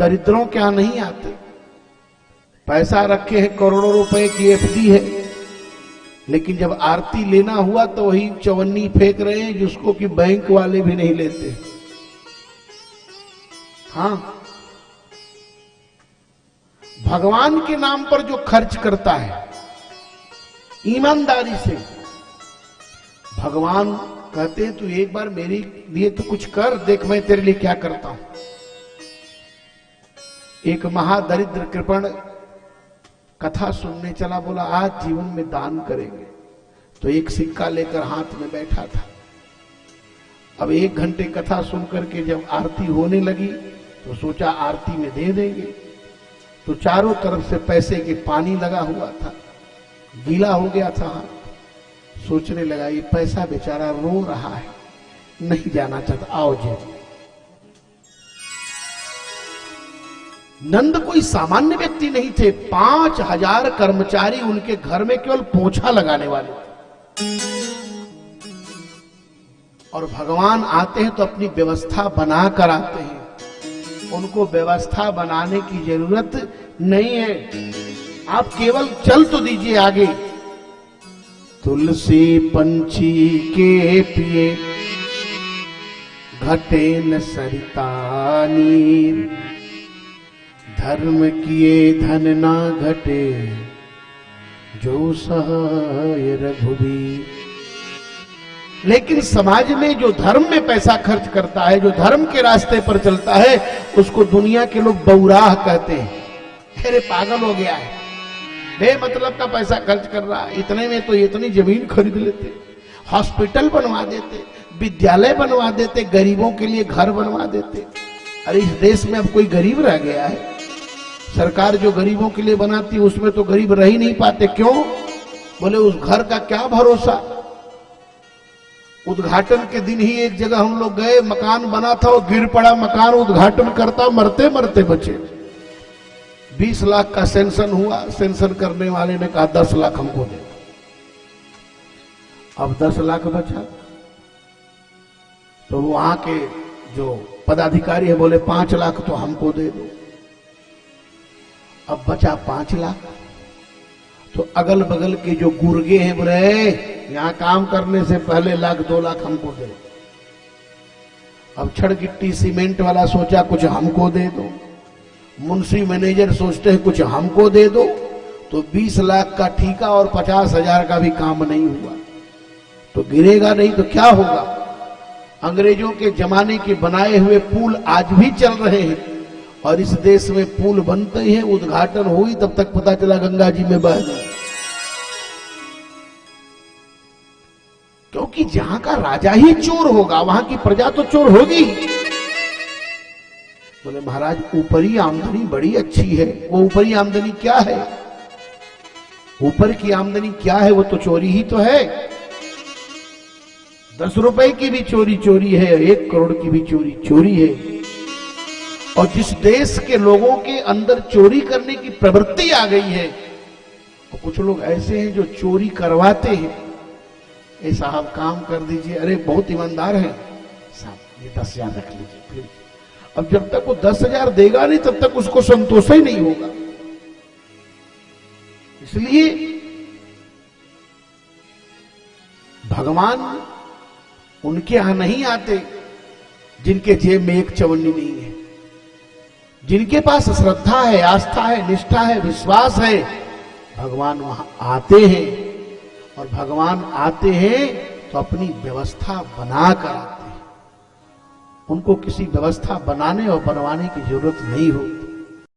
दरिद्रों के यहां नहीं आते। पैसा रखे हैं, करोड़ों रुपए की एफडी है, लेकिन जब आरती लेना हुआ तो वही चवन्नी फेंक रहे हैं जिसको कि बैंक वाले भी नहीं लेते। हां, भगवान के नाम पर जो खर्च करता है ईमानदारी से, भगवान कहते हैं तू एक बार मेरे लिए तो कुछ कर, देख मैं तेरे लिए क्या करता हूं। एक महादरिद्र कृपण कथा सुनने चला, बोला आज जीवन में दान करेंगे, तो एक सिक्का लेकर हाथ में बैठा था। अब 1 घंटे कथा सुन करके जब आरती होने लगी तो सोचा आरती में दे देंगे, तो चारों तरफ से पैसे के पानी लगा हुआ था, गीला हो गया था हाथ। सोचने लगा ये पैसा बेचारा रो रहा है, नहीं जाना चाहता, आओ जी। नंद कोई सामान्य व्यक्ति नहीं थे, 5000 कर्मचारी उनके घर में केवल पोछा लगाने वाले थे। और भगवान आते हैं तो अपनी व्यवस्था बना कर आते हैं, उनको व्यवस्था बनाने की जरूरत नहीं है, आप केवल चल तो दीजिए आगे। तुलसी पंछी के पिए घटे न सरिता नीर, धर्म किए धन ना घटे जो सहाय रघुबीर। लेकिन समाज में जो धर्म में पैसा खर्च करता है, जो धर्म के रास्ते पर चलता है, उसको दुनिया के लोग बौराह कहते हैं। अरे पागल हो गया है, बेमतलब का पैसा खर्च कर रहा है, इतने में तो इतनी जमीन खरीद लेते, हॉस्पिटल बनवा देते, विद्यालय बनवा देते, गरीबों के लिए घर बनवा देते। अरे इस देश में अब कोई गरीब रह गया है? सरकार जो गरीबों के लिए बनाती है उसमें तो गरीब रह ही नहीं पाते। क्यों? बोले उस घर का क्या भरोसा। उद्घाटन के दिन ही एक जगह हम लोग गए, मकान बना था, वो गिर पड़ा मकान, उद्घाटन करता मरते मरते बचे। 20 लाख का सेंसन हुआ, सेंसन करने वाले ने कहा 10 लाख हमको दे। अब 10 लाख बचा, तो वहां के जो पदाधिकारी है बोले 5 लाख तो हमको दे दो। अब बचा 5 लाख, तो अगल बगल के जो गुर्गे हैं बोले यहां काम करने से पहले 1 लाख 2 लाख हमको दे। अब छड़ गिट्टी सीमेंट वाला सोचा कुछ हमको दे दो, मुंशी मैनेजर सोचते हैं कुछ हमको दे दो, तो 20 लाख का ठीका और 50,000 का भी काम नहीं हुआ, तो गिरेगा नहीं तो क्या होगा। अंग्रेजों के जमाने के बनाए हुए पुल आज भी चल रहे हैं, और इस देश में पुल बनते हैं, उद्घाटन हुई तब तक पता चला गंगा जी में बह गए। क्योंकि जहां का राजा ही चोर होगा वहां की प्रजा तो चोर होगी। बोले महाराज ऊपरी आमदनी बड़ी अच्छी है। वो ऊपरी आमदनी क्या है? ऊपर की आमदनी क्या है? वो तो चोरी ही तो है। 10 रुपए की भी चोरी चोरी है, 1 करोड़ की भी चोरी चोरी है। और जिस देश के लोगों के अंदर चोरी करने की प्रवृत्ति आ गई है, तो कुछ लोग ऐसे हैं जो चोरी करवाते हैं। ए साहब काम कर दीजिए, अरे बहुत ईमानदार है साहब, ये 10,000 रख लीजिए प्लीज। अब जब तक वो 10,000 देगा नहीं तब तक उसको संतोष ही नहीं होगा। इसलिए भगवान उनके यहां नहीं आते जिनके जेब में 1 चवन्नी नहीं है। जिनके पास श्रद्धा है, आस्था है, निष्ठा है, विश्वास है, भगवान वहां आते हैं। और भगवान आते हैं तो अपनी व्यवस्था बनाकर आते हैं। उनको किसी व्यवस्था बनाने और बनवाने की जरूरत नहीं हो।